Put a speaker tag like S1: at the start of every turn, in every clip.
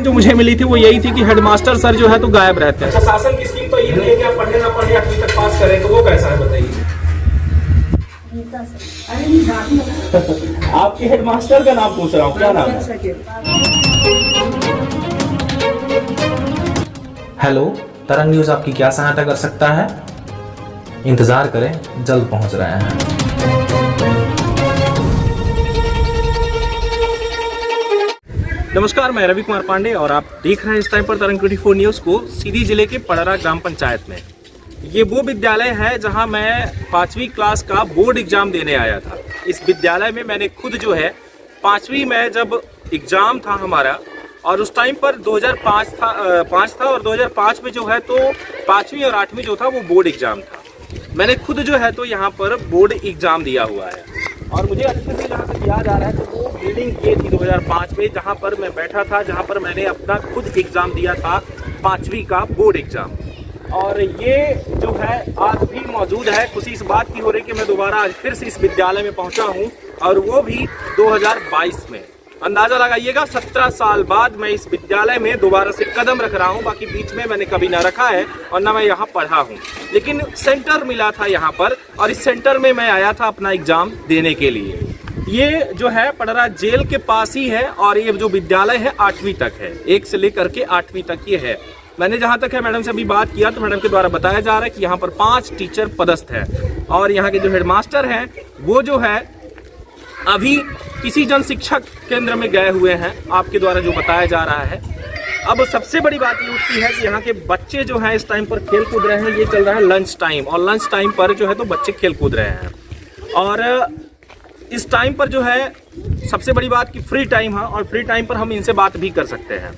S1: Complain जो मुझे मिली थी वो यही थी कि हेडमास्टर सर जो है तो गायब रहते हैं। शासन की स्कीम तो ये नहीं है कि आप पढ़े ना पढ़े 8वीं तक पास करें, तो वो कैसा है बताइए। आपके हेडमास्टर का नाम पूछ रहा हूँ, क्या नाम है?
S2: हेलो, तरंग न्यूज आपकी क्या सहायता कर सकता है? इंतजार करें, जल्द पहुंच रहे हैं।
S1: नमस्कार, मैं रवि कुमार पांडे और आप देख रहे हैं इस टाइम पर तरंग 24 न्यूज को। सीधी जिले के पड़रा ग्राम पंचायत में ये वो विद्यालय है जहां मैं 5वीं क्लास का बोर्ड एग्जाम देने आया था। इस विद्यालय में मैंने खुद जो है 5वीं में जब एग्जाम था हमारा, और उस टाइम पर 2005 था और 2005 में जो है तो 5वीं और 8वीं जो था वो बोर्ड एग्जाम था। मैंने खुद जो है तो यहाँ पर बोर्ड एग्जाम दिया हुआ है और मुझे अच्छे से जहाँ तक याद आ रहा है तो वो बिल्डिंग ये थी 2005 में, जहाँ पर मैं बैठा था, जहाँ पर मैंने अपना खुद एग्जाम दिया था 5वीं का बोर्ड एग्जाम। और ये जो है आज भी मौजूद है। खुशी इस बात की हो रही कि मैं दोबारा आज फिर से इस विद्यालय में पहुंचा हूं, और वो भी 2022 में। अंदाजा लगाइएगा 17 साल बाद मैं इस विद्यालय में दोबारा से कदम रख रहा हूं। बाकी बीच में मैंने कभी ना रखा है और ना मैं यहाँ पढ़ा हूं, लेकिन सेंटर मिला था यहाँ पर और इस सेंटर में मैं आया था अपना एग्जाम देने के लिए। ये जो है पड़रा जेल के पास ही है और ये जो विद्यालय है 8वीं तक है, 1 से लेकर के 8वीं तक ये है। मैंने जहाँ तक है मैडम से अभी बात किया तो मैडम के द्वारा बताया जा रहा है कि यहाँ पर 5 टीचर पदस्थ है और यहाँ के जो हेडमास्टर हैं वो जो है अभी किसी जन शिक्षक केंद्र में गए हुए हैं, आपके द्वारा जो बताया जा रहा है। अब सबसे बड़ी बात ये उठती है कि यहाँ के बच्चे जो हैं इस टाइम पर खेल कूद रहे हैं। ये चल रहा है लंच टाइम और लंच टाइम पर जो है तो बच्चे खेल कूद रहे हैं और इस टाइम पर जो है सबसे बड़ी बात कि फ्री टाइम है और फ्री टाइम पर हम इनसे बात भी कर सकते हैं।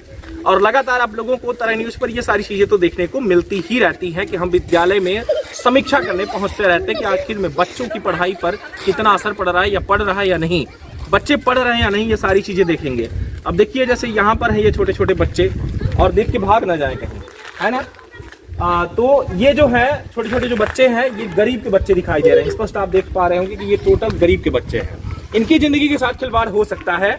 S1: और लगातार आप लोगों को तरंग न्यूज़ पर ये सारी चीज़ें तो देखने को मिलती ही रहती हैं कि हम विद्यालय में समीक्षा करने पहुंचते रहते हैं कि आखिर में बच्चों की पढ़ाई पर कितना असर पड़ रहा है या पड़ रहा है या नहीं, बच्चे पढ़ रहे हैं या नहीं, ये सारी चीज़ें देखेंगे। अब देखिए जैसे यहाँ पर है ये छोटे छोटे बच्चे, और देख के भाग ना जाए कहीं, है ना। तो ये जो है छोटे छोटे जो बच्चे हैं ये गरीब के बच्चे दिखाई दे रहे हैं। स्पष्ट आप देख पा रहे होंगे कि ये टोटल गरीब के बच्चे हैं। इनकी ज़िंदगी के साथ खिलवाड़ हो सकता है,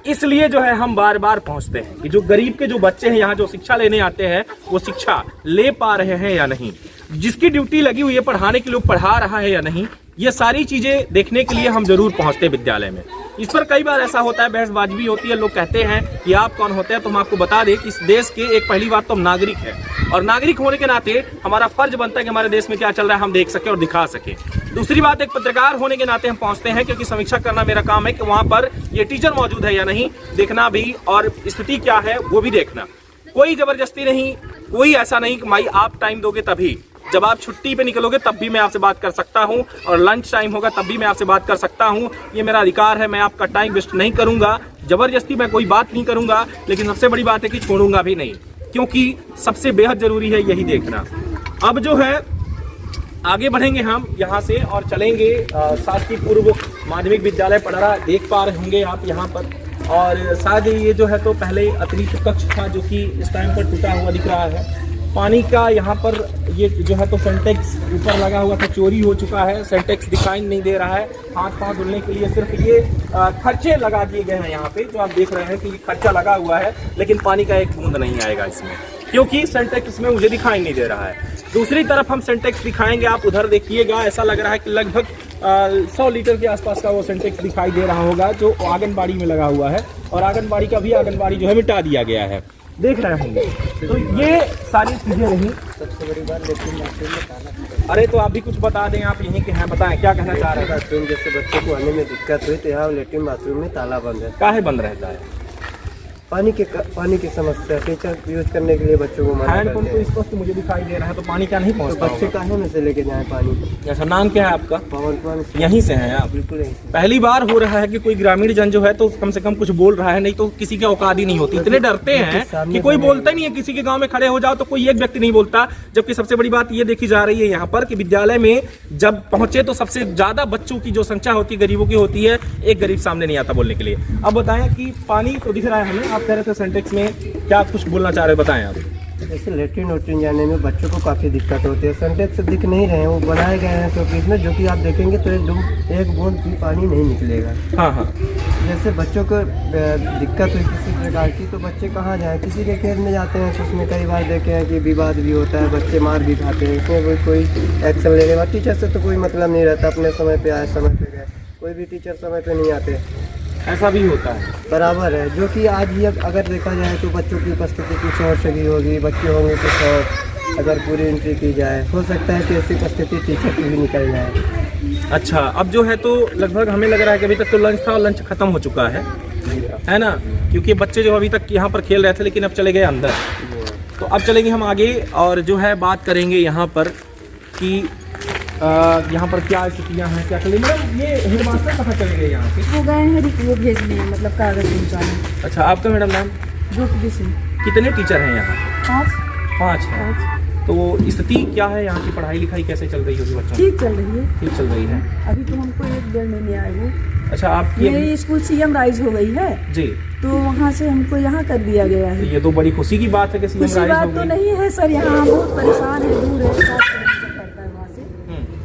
S1: इसलिए जो है हम बार बार पहुंचते हैं कि जो गरीब के जो बच्चे हैं यहाँ जो शिक्षा लेने आते हैं वो शिक्षा ले पा रहे हैं या नहीं, जिसकी ड्यूटी लगी हुई है पढ़ाने के लिए पढ़ा रहा है या नहीं, ये सारी चीजें देखने के लिए हम जरूर पहुंचते हैं विद्यालय में। इस पर कई बार ऐसा होता है, बहसबाजी होती है, लोग कहते हैं कि आप कौन होते हैं। तो हम आपको बता दें कि इस देश के एक पहली बात तो हम नागरिक हैं और नागरिक होने के नाते हमारा फर्ज बनता है कि हमारे देश में क्या चल रहा है हम देख सके और दिखा सके। दूसरी बात, एक पत्रकार होने के नाते हम पहुंचते हैं क्योंकि समीक्षा करना मेरा काम है कि वहां पर ये टीचर मौजूद है या नहीं देखना भी, और स्थिति क्या है वो भी देखना। कोई जबरदस्ती नहीं, कोई ऐसा नहीं कि माई आप टाइम दोगे तभी, जब आप छुट्टी पे निकलोगे तब भी मैं आपसे बात कर सकता हूं और लंच टाइम होगा तब भी मैं आपसे बात कर सकता हूं। ये मेरा अधिकार है, मैं आपका टाइम वेस्ट नहीं करूंगा, जबरदस्ती मैं कोई बात नहीं करूंगा, लेकिन सबसे बड़ी बात है कि छोड़ूंगा भी नहीं, क्योंकि सबसे बेहद जरूरी है यही देखना। अब जो है आगे बढ़ेंगे हम यहाँ से और चलेंगे शासकीय पूर्व माध्यमिक विद्यालय पड़रा, देख पा रहे होंगे आप यहाँ पर। और साथ ही ये जो है तो पहले अतिरिक्त कक्ष था जो कि इस टाइम पर टूटा हुआ दिख रहा है। पानी का यहाँ पर ये जो है तो सेंटेक्स ऊपर लगा हुआ था, चोरी हो चुका है, सेंटेक्स दिखाई नहीं दे रहा है। हाथ पाँव धुलने के लिए सिर्फ ये खर्चे लगा दिए गए हैं यहाँ पे, जो आप देख रहे हैं कि ये खर्चा लगा हुआ है, लेकिन पानी का एक बूंद नहीं आएगा इसमें, क्योंकि सेंटेक्स इसमें मुझे दिखाई नहीं दे रहा है। दूसरी तरफ हम सेंटेक्स दिखाएंगे, आप उधर देखिएगा, ऐसा लग रहा है कि लगभग 100 लीटर के आसपास का वो सेंटेक्स दिखाई दे रहा होगा जो आंगनबाड़ी में लगा हुआ है, और आंगनबाड़ी का भी आंगनबाड़ी जो है मिटा दिया गया है, देख रहे होंगे। तो ये सारी चीजें रही।
S3: सबसे बड़ी बात लेट्रिन बाथरूम में ताला।
S1: अरे तो आप भी कुछ बता दें, आप यहीं के हैं, बताएं क्या कहना चाह रहे हैं।
S3: बाथरूम जैसे बच्चों को आने में दिक्कत हुई तो यहाँ लेट्रिन बाथरूम में ताला बंद है।
S1: काहे बंद रहता है?
S3: पानी की समस्या, टीचर यूज करने के लिए बच्चों को मना
S1: हैंडपंप
S3: करते
S1: तो
S3: हैं।
S1: स्पष्ट मुझे दिखाई दे रहा है, तो पानी क्या नहीं
S3: तो
S1: पहुंचता
S3: बच्चे
S1: होगा?
S3: कहाँ में से लेके जाए पानी?
S1: अच्छा, नाम क्या है आपका?
S3: पवन कुमार।
S1: यहीं से हैं आप?
S3: बिल्कुल यहीं से।
S1: पहली बार हो रहा है कि कोई ग्रामीण जन जो है तो कम से कम कुछ बोल रहा है, नहीं तो किसी की औकात ही नहीं होती। इतने डरते हैं कि कोई बोलता ही नहीं है, किसी के गांव में खड़े हो जाओ तो कोई एक व्यक्ति नहीं बोलता। जबकि सबसे बड़ी बात ये देखी जा रही है यहाँ पर कि विद्यालय में जब पहुंचे तो सबसे ज्यादा बच्चों की जो संख्या होती है गरीबों की होती है, एक गरीब सामने नहीं आता बोलने के लिए। अब बताएं कि पानी तो दिख रहा है हमें, आप कह रहे थे सेंटेक्स में, क्या कुछ बोलना चाह रहे हो, बताएं आप।
S3: जैसे लेट्रिन वेट्रिन जाने में बच्चों को काफ़ी दिक्कत होती है। सेंटेक्स दिख नहीं रहे हैं, वो बनाए गए हैं शोपीस में, जो कि आप देखेंगे तो एक बूंद भी पानी नहीं निकलेगा।
S1: हाँ हाँ,
S3: जैसे बच्चों को दिक्कत हुई किसी प्रकार की तो बच्चे कहाँ जाएं, किसी के खेत में जाते हैं तो उसमें कई बार देखे हैं कि विवाद भी होता है, बच्चे मार भी खाते हैं, इसमें कोई एक्शन लेने वाला टीचर से तो कोई मतलब नहीं रहता, अपने समय पे आए समय पे गए, कोई भी टीचर समय पे नहीं आते,
S1: ऐसा भी होता है।
S3: बराबर है। जो कि आज भी अगर देखा जाए तो बच्चों की उपस्थिति कुछ और सही होगी, बच्चे होंगे कुछ और, अगर पूरी एंट्री की जाए हो सकता है कि ऐसी उपस्थिति टीचर की भी निकल जाए।
S1: अच्छा, अब जो है तो लगभग हमें लग रहा है कि अभी तक तो लंच था और लंच खत्म हो चुका है ना, क्योंकि बच्चे जो अभी तक यहाँ पर खेल रहे थे लेकिन अब चले गए अंदर। तो अब चलेंगे हम आगे और जो है बात करेंगे यहाँ पर कि यहाँ पर क्या स्थितियाँ हैं, क्या चलिए। मैडम, ये हेडमास्टर कहाँ चले गए यहाँ पे?
S4: वो गए हैं वो भेजने, मतलब कागज पहुँचाने।
S1: अच्छा, आपका मैडम नाम?
S4: ज्योति सिंह।
S1: कितने टीचर हैं यहाँ? 5 हैं।
S4: 5।
S1: तो स्थिति क्या है यहाँ की, पढ़ाई लिखाई कैसे चल रही होगी बच्चों की?
S4: ठीक चल रही है।
S1: ठीक चल रही है।
S4: अभी तो हमको 1-1.5 महीने आए हो।
S1: अच्छा, आपकी
S4: मेरी स्कूल CM राइज हो गई है
S1: जी,
S4: तो वहाँ से हमको यहाँ कर दिया गया है।
S1: ये तो बड़ी खुशी की बात है कि CM
S4: खुशी
S1: राइज
S4: बात
S1: हो
S4: तो
S1: गई।
S4: नहीं है सर, यहाँ हम बहुत परेशान है, दूर है, 7 किलोमीटर पड़ता है वहाँ से।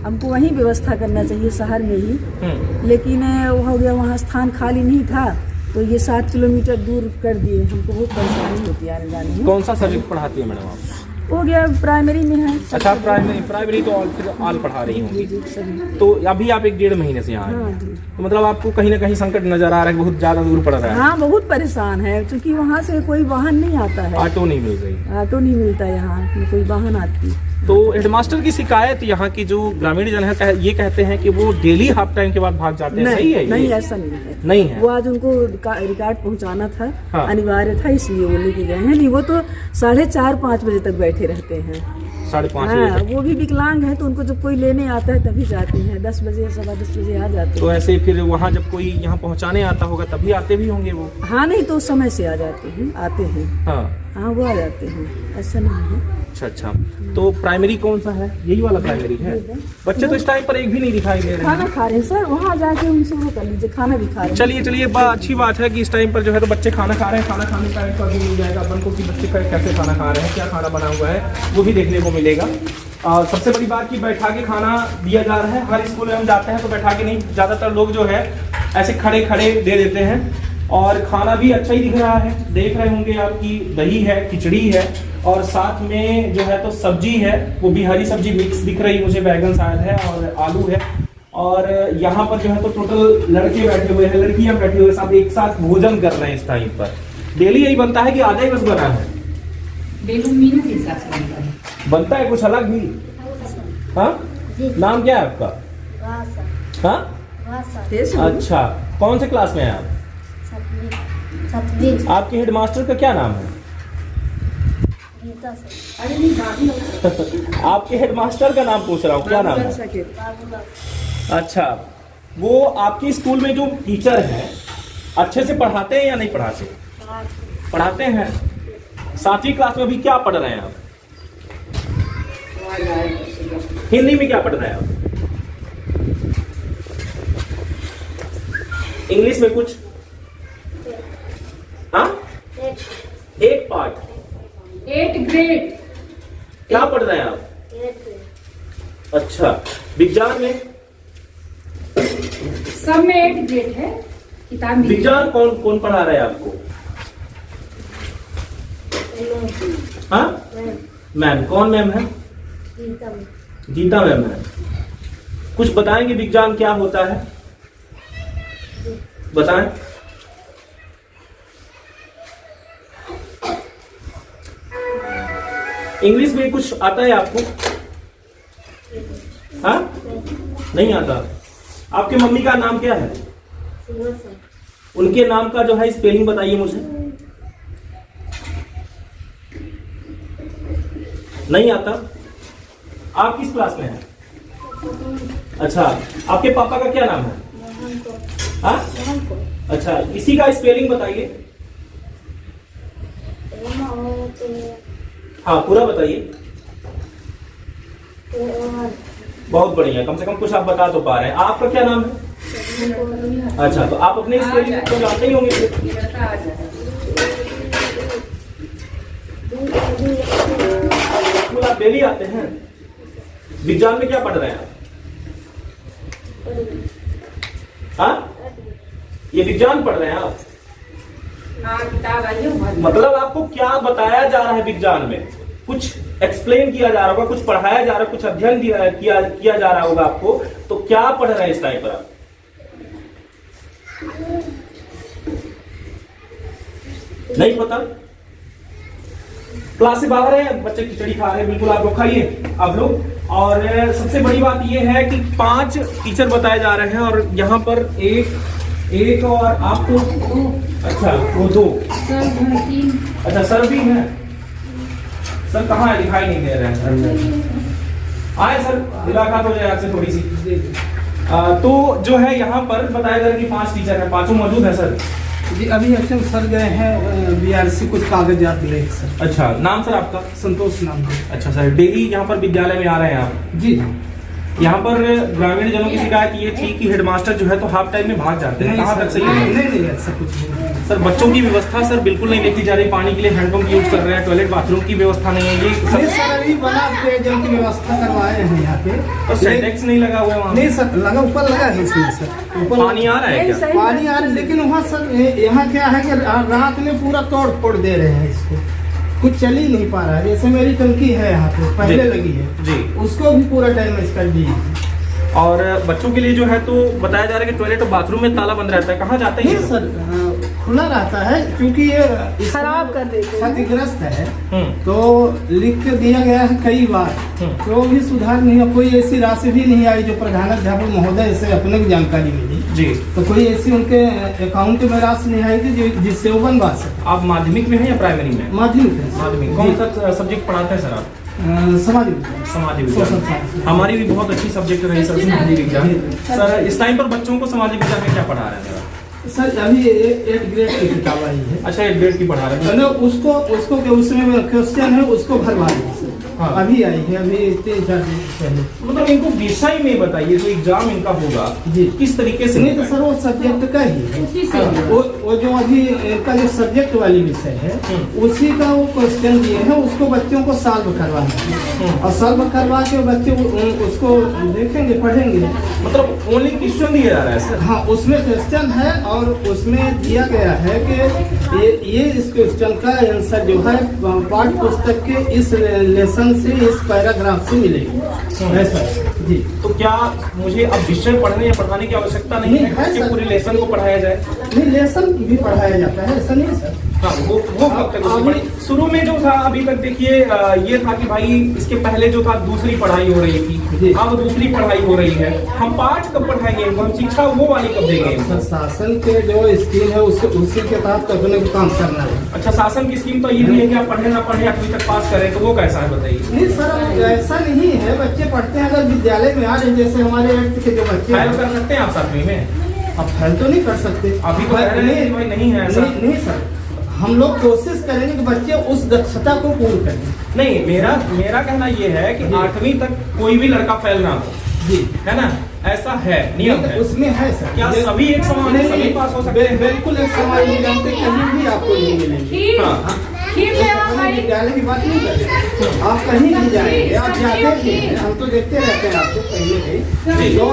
S4: हमको वहीं व्यवस्था करना चाहिए शहर में ही, लेकिन वो हो गया, वहाँ स्थान खाली नहीं था तो ये 7 किलोमीटर दूर कर दिए। हमको बहुत परेशानी होती है आने जाने में।
S1: कौन सा सब्जेक्ट पढ़ाती है मैडम आप?
S4: हो गया प्राइमरी में है।
S1: अच्छा, प्राइमरी तो फिर ऑल पढ़ा रही होंगी।
S4: जी, सभी।
S1: तो अभी आप 1-1.5 महीने से यहाँ
S4: हाँ
S1: हैं,
S4: जी।
S1: तो मतलब आपको कहीं ना कहीं संकट नजर आ रहा है, बहुत ज्यादा दूर पड़ रहा है।
S4: हाँ, बहुत परेशान है क्योंकि वहाँ से कोई वाहन नहीं आता है,
S1: ऑटो नहीं मिल रही।
S4: ऑटो नहीं मिलता यहाँ, कोई वाहन आती।
S1: तो हेडमास्टर की शिकायत यहाँ की जो ग्रामीण जन है ये कहते हैं कि वो डेली हाफ टाइम के बाद भाग जाते हैं। सही है?
S4: नहीं,
S1: ये
S4: ऐसा नहीं है।
S1: नहीं है।
S4: वो आज उनको रिकॉर्ड पहुँचाना था,
S1: हाँ।
S4: अनिवार्य था, इसलिए वो लेके गए हैं। नहीं, वो तो 4:30-5 बजे तक बैठे रहते हैं।
S1: 5:30
S4: हाँ,
S1: बजे तक।
S4: वो भी विकलांग है तो उनको जब कोई लेने आता है तभी जाते हैं। 10 बजे 10:15 बजे आ जाते
S1: तो
S4: हैं।
S1: ऐसे फिर वहाँ जब कोई यहाँ पहुँचाने आता होगा तभी आते भी होंगे वो?
S4: हाँ, नहीं तो समय से आ जाते हैं, आते हैं।
S1: हाँ,
S4: हाँ, वो आ जाते हैं, ऐसा नहीं है।
S1: अच्छा। तो प्राइमरी कौन सा है? यही वाला प्राइमरी है। बच्चे तो इस टाइम पर एक भी नहीं दिखाई दे रहे
S4: खाना
S1: हैं।
S4: खा रहे हैं सर, वहाँ जाके उनसे वो कर लीजिए, खाना भी खा रहे हैं।
S1: चलिए, अच्छी बात है कि इस टाइम पर जो है तो बच्चे खाना खा रहे हैं। खाना खाने का टाइम भी मिल जाएगा अपन को कि बच्चे कैसे खाना खा रहे हैं, क्या खाना बना हुआ है वो भी देखने को मिलेगा। और सबसे बड़ी बात कि बैठा के खाना दिया जा रहा है। हर स्कूल में हम जाते हैं तो बैठा के नहीं, ज़्यादातर लोग जो है ऐसे खड़े दे देते हैं। और खाना भी अच्छा ही दिख रहा है, देख रहे होंगे आपकी दही है, खिचड़ी है और साथ में जो है तो सब्जी है, वो भी हरी सब्जी मिक्स दिख रही मुझे, बैगन शायद है और आलू है। और यहाँ पर जो है तो टोटल लड़के बैठे हुए हैं, लड़कियां बैठी हुए, सब एक साथ भोजन कर रहे हैं इस टाइम पर। डेली यही बनता है कि आधा ही बस बना है?
S5: मेनू के हिसाब से
S1: बनता है कुछ अलग भी? हाँ, नाम क्या है आपका? हाँ, अच्छा, कौन से क्लास में है आप? आपके हेडमास्टर का क्या नाम है? आपके हेडमास्टर का नाम पूछ रहा हूँ, क्या नाम है? अच्छा, वो आपके स्कूल में जो टीचर हैं अच्छे से पढ़ाते हैं या नहीं पढ़ाते? पढ़ाते हैं। 7वीं क्लास में अभी क्या पढ़ रहे हैं आप? हिंदी में क्या पढ़ रहे हैं आप? इंग्लिश में कुछ? हाँ, एक पार्ट।
S5: 8th grade.
S1: क्या पढ़ रहे हैं आप? अच्छा, विज्ञान में?
S5: सब में 8th ग्रेड है किताब में।
S1: विज्ञान कौन पढ़ा रहा है आपको? हाँ, मैम। कौन मैम है? गीता मैम है। कुछ बताएंगे विज्ञान क्या होता है? बताएं। इंग्लिश में कुछ आता है आपको? हाँ, नहीं आता। आपके मम्मी का नाम क्या है? उनके नाम का जो है स्पेलिंग बताइए मुझे। नहीं आता। आप किस क्लास में हैं? अच्छा, आपके पापा का क्या नाम है? हाँ, अच्छा, इसी का स्पेलिंग बताइए। हाँ, पूरा बताइए। बहुत बढ़िया, कम से कम कुछ आप बता तो पा रहे हैं। आपका क्या नाम है? अच्छा, तो आप अपने स्पेलिंग तो जानते ही होंगे। स्कूल आप डेली आते हैं? विज्ञान में क्या पढ़ रहे हैं आप? हाँ, ये विज्ञान पढ़ रहे हैं आप?
S5: हाँ किताब आई है।
S1: मतलब आपको क्या बताया जा रहा है विज्ञान में? कुछ एक्सप्लेन किया जा रहा होगा, कुछ पढ़ाया जा रहा है, कुछ अध्ययन किया जा रहा होगा आपको, तो क्या पढ़ रहे हैं इस टाइम पर आप? नहीं पता? क्लास से बाहर है, बच्चे खिचड़ी खा रहे हैं, बिल्कुल आप लोग खाइए आप लोग। और सबसे बड़ी बात यह है कि 5 टीचर बताए जा रहे हैं और यहाँ पर एक और आपको, अच्छा वो 2, अच्छा सर भी है। सर कहाँ है? दिखाई नहीं दे रहे हैं सर। आए सर, मुलाकात हो जाए आपसे थोड़ी सी। तो जो है यहाँ पर बताया जा रहा है कि 5 टीचर हैं, 5 मौजूद है सर?
S6: जी अभी एक्चुअली सर गए हैं बीआरसी कुछ कागजात ले सर।
S1: अच्छा, नाम सर आपका?
S6: संतोष नाम है।
S1: अच्छा सर, डेली यहाँ पर विद्यालय में आ रहे हैं आप?
S6: जी
S1: यहाँ पर ग्रामीण जनों की शिकायत ये थी कि हेडमास्टर जो है तो हाफ टाइम में भाग जाते हैं, कहाँ तक सही है?
S6: नहीं ऐसा कुछ नहीं।
S1: सर बच्चों की व्यवस्था सर बिल्कुल नहीं देखी जा रही, पानी के लिए हैंडपंप यूज कर रहे हैं, टॉयलेट बाथरूम की व्यवस्था नहीं है। ये
S6: सर अभी बना पेयजल की व्यवस्था करवाए हैं यहाँ पे,
S1: तो सिंटेक्स नहीं लगा हुआ है वहाँ?
S6: नहीं सर, लगा ऊपर लगा है इसमें सर, ऊपर
S1: पानी आ रहा है क्या?
S6: पानी आ रहा है, लेकिन वहाँ सर यहाँ क्या है कि रात में पूरा तोड़ फोड़ दे रहे हैं इसको, कुछ चल ही नहीं पा रहा है। जैसे मेरी टंकी है यहाँ पे पहले लगी है
S1: जी,
S6: उसको भी पूरा डैमेज कर दिए।
S1: और बच्चों के लिए जो है तो बताया जा रहा है कि टॉयलेट और बाथरूम में ताला बंद रहता है, कहाँ जाते हैं?
S6: नहीं सर खुला रहता है, क्योंकि ये
S4: खराब कर देते हैं।
S6: क्षतिग्रस्त है तो लिख के दिया गया है कई बार, तो भी सुधार नहीं है। कोई ऐसी राशि भी नहीं आई जो प्रधानाध्यापक महोदय से अपने की जानकारी मिली
S1: जी,
S6: तो कोई ऐसी उनके अकाउंट में राशि नहीं आई थी जिससे वो बनवा सके।
S1: आप माध्यमिक में हैं या प्राइमरी में?
S6: माध्यमिक है।
S1: माध्यमिक। कौन सा सब्जेक्ट पढ़ाते हैं सर आप?
S6: समाज विज्ञान।
S1: समाजी
S6: सोशल
S1: विज्ञान
S6: साइंस।
S1: हमारी भी बहुत अच्छी सब्जेक्ट रही सर, समाजी विज्ञान। सर इस टाइम पर बच्चों को समाजी विज्ञान में क्या पढ़ा रहे हैं
S6: सर अभी 8 ग्रेड की किताब आई है।
S1: अच्छा, 8 ग्रेड की पढ़ा रहे हैं?
S6: उसको उसमें क्वेश्चन है, उसको भरवा दीजिए।
S1: हाँ।
S6: अभी आई है, अभी 3-4 दिन पहले।
S1: मतलब इनको विषय में बताइए, जो एग्जाम इनका होगा
S6: जी
S1: किस तरीके से?
S6: नहीं तो सर वो सब्जेक्ट का ही है,
S5: उसी से
S6: वो जो अभी इनका जो सब्जेक्ट वाली विषय है उसी का वो क्वेश्चन दिए हैं, उसको बच्चों को सॉल्व करवाना है और सॉल्व करवा के बच्चे उसको देखेंगे, पढ़ेंगे।
S1: मतलब ओनली क्वेश्चन दिया जा रहा है सर?
S6: हाँ, उसमें क्वेश्चन है और उसमें दिया गया है कि ये इस क्वेश्चन का आंसर जो है पाठ्य पुस्तक के इस लेसन से, इस पैराग्राफ से मिलेगी। ऐसा जी।
S1: तो क्या मुझे अब विषय पढ़ने या पढ़ाने की आवश्यकता नहीं है
S6: है
S1: कि
S6: सर।
S1: पूरे लेसन को पढ़ाया जाए?
S6: नहीं, लेसन भी पढ़ाया जाता है, ऐसा नहीं सर।
S1: हाँ, वो कब तक उसको पढ़े? शुरू में जो था अभी तक देखिए ये था कि भाई इसके पहले जो था दूसरी पढ़ाई हो रही थी, अब दूसरी पढ़ाई हो रही है। हम पाठ कब पढ़ाएंगे इनको? हम शिक्षा वो वाली कब देंगे?
S6: सर शासन के जो स्कीम है उसी के तहत अपने को काम करना है।
S1: अच्छा, शासन की स्कीम तो ये भी है कि आप पढ़े ना पढ़े 8वीं तक पास करें, तो वो कैसा है बताइए?
S6: नहीं सर, ऐसा नहीं है, बच्चे पढ़ते हैं। अगर विद्यालय में आ रहे जैसे हमारे 8th के जो बच्चे
S1: फैल कर सकते हैं आप 7वीं में?
S6: अब फैल तो नहीं कर सकते
S1: अभी तो कह रहे हैं कि भाई नहीं है ऐसा।
S6: नहीं सर, हम लोग कोशिश करेंगे कि बच्चे उस दक्षता को पूर्ण करें।
S1: नहीं, मेरा कहना ये है कि 8वीं तक कोई भी लड़का फैल ना हो,
S6: जी
S1: है ना? ऐसा है, नियम है।
S6: उसमें है सर।
S1: क्या सभी एक समान है, सभी पास हो सकते हैं?
S6: बिल्कुल एक समान नहीं जानते, कहीं भी आपको नहीं मिलेंगे।
S5: खीर
S1: हाँ।
S5: खीर ले आओ भाई।
S6: विद्यालय की बात नहीं कर रहे, आप कहीं भी जाएंगे, आप जाते भी हैं, हम तो देखते रहते हैं आपको कहीं ना कहीं। तो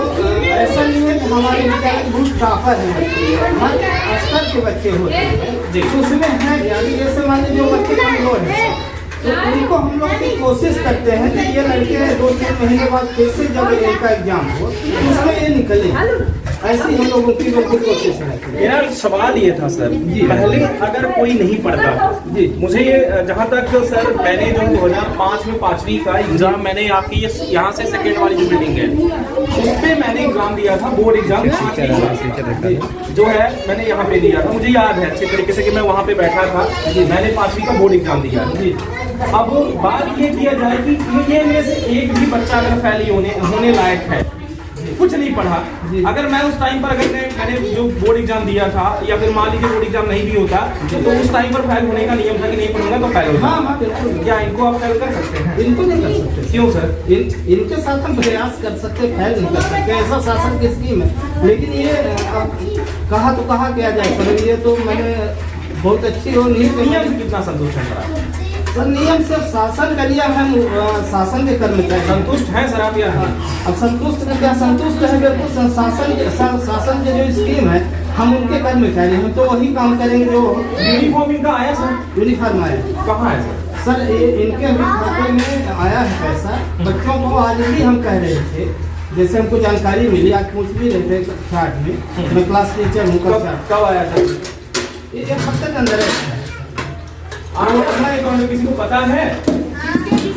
S6: ऐसा नहीं है कि हमारे विद्यालय बहुत टॉपर है बच्चे, हर स्तर के बच्चे होते हैं
S1: जी।
S6: तो उसमें है यानी जैसे मान लीजिए जो बच्चे कमजोर हैं तो उनको हम लोग की कोशिश करते हैं कि ये लड़के 2-3 महीने बाद फिर से जब इनका एग्जाम हो तो उसमें ये निकले, ऐसी हम लोगों की बिल्कुल कोशिश है।
S1: मेरा सवाल ये था सर, पहले अगर कोई नहीं पढ़ता था
S6: जी,
S1: मुझे ये जहाँ तक सर मैंने जो 2005 में 5वीं का एग्जाम मैंने आपकी ये यहाँ से सेकेंड वाली जो बिल्डिंग है उस पे मैंने एग्जाम दिया था, बोर्ड एग्जाम जो है मैंने यहाँ पे दिया था। मुझे याद है अच्छे तरीके से कि मैं वहाँ पे बैठा था, मैंने 5वीं का बोर्ड एग्जाम दिया। अब बात ये किया जाए कि ये में से एक भी बच्चा अगर फैल होने लायक है, कुछ नहीं पढ़ा, अगर मैं उस टाइम पर अगर मैंने जो बोर्ड एग्जाम दिया था या फिर मान लीजिए बोर्ड एग्जाम नहीं भी होता तो उस टाइम पर फेल होने का नियम था कि नहीं पढ़ूंगा तो फेल होगा।
S6: हाँ बिल्कुल।
S1: क्या इनको आप फेल कर सकते हैं?
S6: इनको नहीं कर सकते।
S1: क्यों सर?
S6: इनके साथ हम प्रयास कर सकते, फैल नहीं कर सकते, ऐसा शासन की स्कीम है। लेकिन ये कहा तो कहा क्या जाए सर, ये तो मैंने बहुत अच्छी और
S1: नियम से कितना संतुष्ट है सर आप?
S6: सर नियम से शासन का नियम है, शासन के कर्मचारी
S1: संतुष्ट है सर आप? या
S6: अब संतुष्ट है क्या? संतुष्ट है बिल्कुल। शासन की जो स्कीम है हम उनके कर्मचारी हैं तो वही काम करेंगे जो
S1: यूनिफॉर्म इनका आया सर?
S6: यूनिफॉर्म आया।
S1: कहाँ है सर?
S6: सर ये इनके अभी खाते में आया है पैसा। बच्चों को आज भी हम कह रहे थे, जैसे हमको जानकारी मिली, आज पूछ भी रहे थे फ्लैट में, मैं क्लास टीचर हूँ कक्षा।
S1: कब आया सर?
S6: ये एक हफ्ते के अंदर है।
S1: आप लोग अपना अकाउंट में किसी को पता है?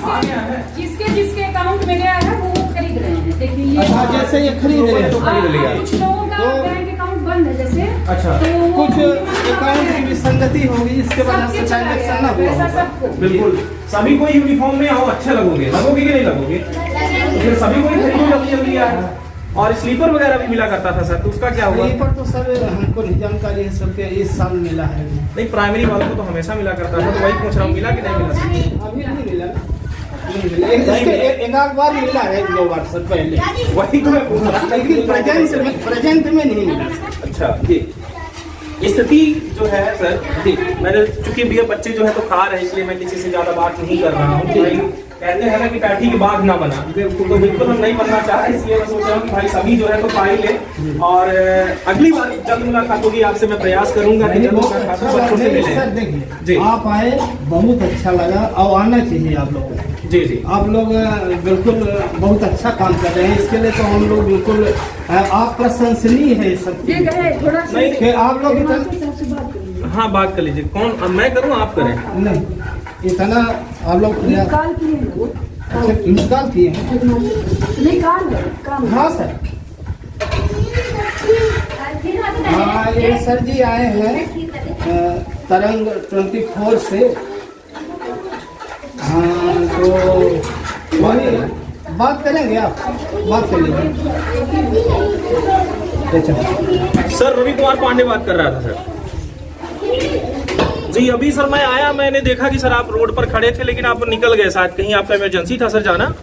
S1: आ गया है।
S5: जिसके अकाउंट में गया है वो खरीद रहे हैं। देखिए ये
S6: अच्छा, जैसे ये खरीद रहे
S1: तो
S6: हैं,
S1: खरीद लिया।
S5: कुछ लोगों का
S6: तो-
S5: बैंक अकाउंट बंद है जैसे,
S1: अच्छा।
S5: तो वो
S6: कुछ अकाउंट की विसंगति होगी, इसके वजह से ट्रांजेक्शन ना हुआ
S5: पैसा
S6: होगा।
S5: सबको
S1: बिल्कुल, सभी को यूनिफॉर्म में आओ, अच्छे लगोगे कि नहीं लगोगे? तो फिर सभी को ही खरीदो जल्दी जल्दी यार। और स्लीपर वगैरह भी मिला करता था सर, तो उसका क्या हुआ?
S6: ये पर तो सर हमको नहीं जानकारी है, सबके इस साल मिला है।
S1: नहीं, प्राइमरी वालों को तो हमेशा मिला करता था, तो वही पूछ रहा हूँ, मिला कि नहीं मिला सर?
S6: अभी नहीं मिला, नहीं मिला। एक आध बार मिला है, 2 बार सर पहले,
S1: वही तो मैं पूछ रहा था।
S6: लेकिन प्रेजेंट में नहीं मिला।
S1: अच्छा जी, स्थिति जो है सर जी, मैंने चूंकि भी बच्चे जो है तो खा रहे हैं, इसलिए मैं किसी से ज्यादा बात नहीं कर रहा हूँ। भाई कहते हैं ना कि पैठी के बाघ ना बना, तो बिल्कुल हम नहीं बनना चाह रहे, इसलिए मैं सोच रहा हूँ कि भाई सभी जो है तो खा ही ले। और अगली बार जल्द मुलाकात होगी आपसे, मैं प्रयास करूंगा कि जल्द मुलाकात हो, बच्चों से
S6: सर
S1: मिले।
S6: देखिए
S1: जी।
S6: आप आए, बहुत अच्छा लगा और आना चाहिए आप लोगों को।
S1: जी जी,
S6: आप लोग बिल्कुल बहुत अच्छा काम कर रहे हैं, इसके लिए तो हम लोग बिल्कुल आप प्रशंसनीय है सब
S4: ये कहे थोड़ा सा
S1: नहीं,
S6: कि आप लोग इतना
S4: साहब से बात करेंगे।
S1: हाँ बात कर लीजिए। कौन, अब मैं करूँ आप करें?
S6: नहीं, इतना आप लोग प्रयास
S4: कॉल किए हैं वो,
S6: निकाल किए हैं।
S4: नहीं कॉल है काम है।
S6: हाँ सर, हाँ ये सर जी आए हैं तरंग 24 से। हाँ तो वही बात करेंगे, आप बात कर लीजिए। अच्छा
S1: सर रवि कुमार पांडे बात कर रहा था सर। जी अभी सर मैं आया, मैंने देखा कि सर आप रोड पर खड़े थे, लेकिन आप निकल गए, शायद कहीं आपका इमरजेंसी था सर जाना।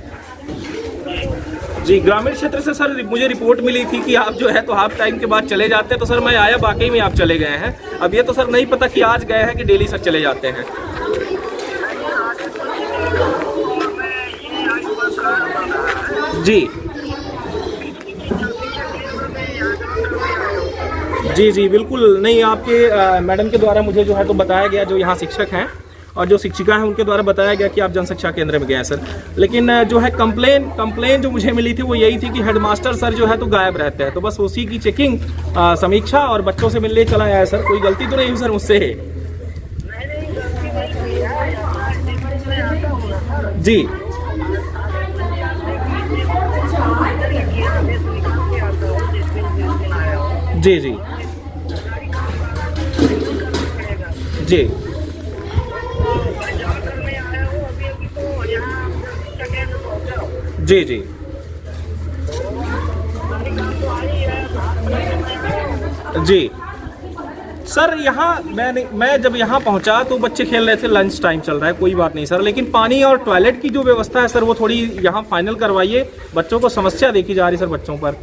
S1: जी ग्रामीण क्षेत्र से सर मुझे रिपोर्ट मिली थी कि आप जो है तो हाफ टाइम के बाद चले जाते हैं, तो सर मैं आया, वाकई में आप चले गए हैं। अब ये तो सर नहीं पता कि आज गए हैं कि डेली सर चले जाते हैं। जी जी जी बिल्कुल नहीं, आपके मैडम के द्वारा मुझे जो है तो बताया गया, जो यहाँ शिक्षक हैं और जो शिक्षिका हैं उनके द्वारा बताया गया कि आप जनशिक्षा केंद्र में गए हैं सर। लेकिन जो है कंप्लेन जो मुझे मिली थी वो यही थी कि हेडमास्टर सर जो है तो गायब रहते हैं, तो बस उसी की चेकिंग समीक्षा और बच्चों से मिलने चला आया सर। कोई गलती तो नहीं सर मुझसे है? जी जी जी जी जी जी जी सर यहाँ मैं जब यहाँ पहुँचा तो बच्चे खेल रहे थे, लंच टाइम चल रहा है, कोई बात नहीं सर, लेकिन पानी और टॉयलेट की जो व्यवस्था है सर वो थोड़ी यहाँ फाइनल करवाइए। बच्चों को समस्या देखी जा रही सर बच्चों पर।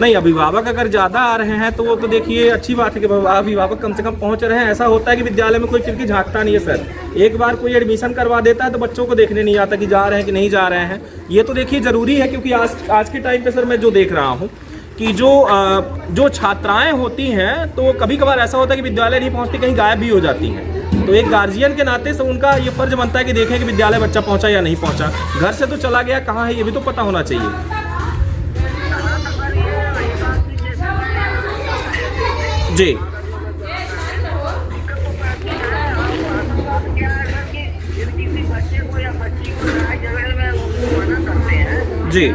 S1: नहीं, अभिभावक अगर ज़्यादा आ रहे हैं तो वो तो देखिए अच्छी बात है कि अभिभावक कम से कम पहुंच रहे हैं। ऐसा होता है कि विद्यालय में कोई फिर भी झांकता नहीं है सर। एक बार कोई एडमिशन करवा देता है तो बच्चों को देखने नहीं आता कि जा रहे हैं कि नहीं जा रहे हैं। ये तो देखिए ज़रूरी है, क्योंकि आज के टाइम पे सर मैं जो देख रहा हूँ कि जो छात्राएँ होती हैं तो कभी कभार ऐसा होता है कि विद्यालय नहीं पहुँचती, कहीं गायब भी हो जाती हैं। तो एक गार्जियन के नाते से उनका ये फर्ज बनता है कि देखें कि विद्यालय बच्चा पहुँचा या नहीं पहुँचा। घर से तो चला गया, कहाँ है ये भी तो पता होना चाहिए। जी जी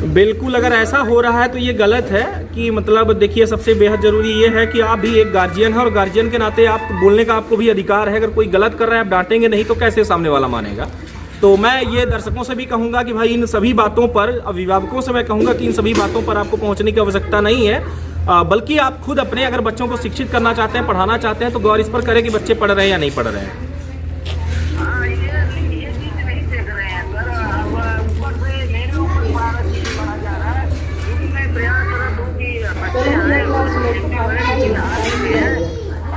S1: बिल्कुल, अगर ऐसा हो रहा है तो ये गलत है कि मतलब देखिए सबसे बेहद ज़रूरी ये है कि आप भी एक गार्जियन है और गार्जियन के नाते आप बोलने का आपको भी अधिकार है। अगर कोई गलत कर रहा है आप डांटेंगे नहीं तो कैसे सामने वाला मानेगा। तो मैं ये दर्शकों से भी कहूँगा कि भाई इन सभी बातों पर, अभिभावकों से मैं कहूँगा कि इन सभी बातों पर आपको पहुँचने की आवश्यकता नहीं है। बल्कि आप खुद अपने अगर बच्चों को शिक्षित करना चाहते हैं, पढ़ाना चाहते हैं, तो गौर इस पर करें कि बच्चे पढ़ रहे हैं या नहीं पढ़ रहे हैं।
S7: ये चीज नहीं देख रहे हैं सर। अब ऊपर से मेरे ऊपर सारा चीज बढ़ा जा रहा है, क्योंकि मैं प्रयासरत हूँ कि बच्चे आए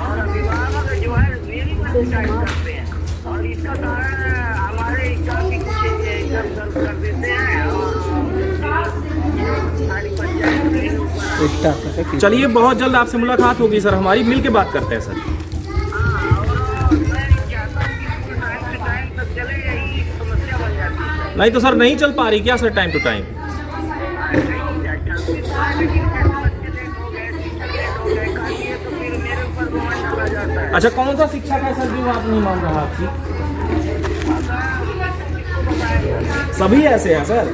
S7: और अभिभावक जो है मेरी पर शिकायत करते हैं, और इसका कारण हमारे एग्जाम की कुछ एकदम कर देते हैं और सारी पंचायत मेरे ऊपर।
S1: चलिए, बहुत जल्द आपसे मुलाकात होगी सर हमारी, मिल के बात करते हैं सर। नहीं तो सर नहीं चल पा रही क्या सर टाइम टू टाइम? अच्छा, कौन सा शिक्षक है सर जो आप नहीं मान रहा आपकी? सभी ऐसे हैं सर।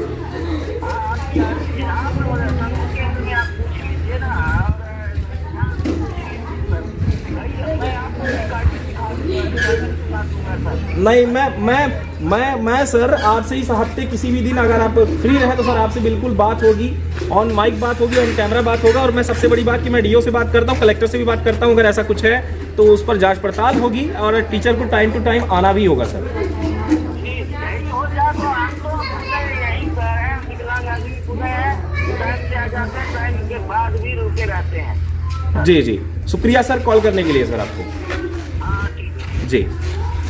S1: नहीं, मैं सर आपसे इस हफ्ते किसी भी दिन अगर आप फ्री रहे तो सर आपसे बिल्कुल बात होगी, ऑन माइक बात होगी, ऑन कैमरा बात होगा। और मैं सबसे बड़ी बात कि मैं डीओ से बात करता हूँ, कलेक्टर से भी बात करता हूँ। अगर ऐसा कुछ है तो उस पर जांच पड़ताल होगी और टीचर को टाइम टू टाइम आना भी होगा सर। जी जी, शुक्रिया सर कॉल करने के लिए सर आपको। जी,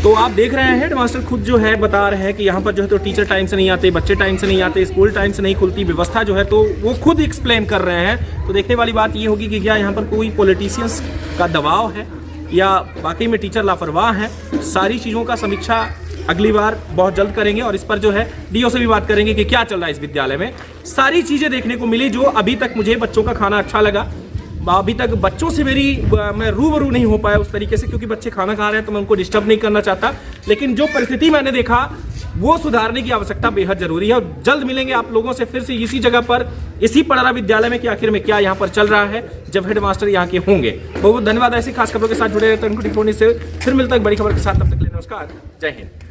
S1: तो आप देख रहे हैं हेडमास्टर खुद जो है बता रहे हैं कि यहाँ पर जो है तो टीचर टाइम से नहीं आते, बच्चे टाइम से नहीं आते, स्कूल टाइम से नहीं खुलती, व्यवस्था जो है तो वो खुद एक्सप्लेन कर रहे हैं। तो देखने वाली बात ये होगी कि क्या यहाँ पर कोई पॉलिटिशियंस का दबाव है या वाकई में टीचर लापरवाह हैं। सारी चीज़ों का समीक्षा अगली बार बहुत जल्द करेंगे और इस पर जो है डीओ से भी बात करेंगे कि क्या चल रहा है इस विद्यालय में। सारी चीज़ें देखने को मिली जो अभी तक मुझे बच्चों का खाना अच्छा लगा। अभी तक बच्चों से मैं रूबरू नहीं हो पाया उस तरीके से, क्योंकि बच्चे खाना खा रहे हैं तो मैं उनको डिस्टर्ब नहीं करना चाहता। लेकिन जो परिस्थिति मैंने देखा वो सुधारने की आवश्यकता बेहद जरूरी है। और जल्द मिलेंगे आप लोगों से फिर से इसी जगह पर, इसी पड़रा विद्यालय में कि आखिर में क्या यहाँ पर चल रहा है जब हेडमास्टर यहाँ के होंगे। बहुत बहुत धन्यवाद। ऐसी खास खबरों के साथ जुड़े रहते हैं से। फिर मिलता है एक बड़ी खबर के साथ, तब तक के लिए नमस्कार, जय हिंद।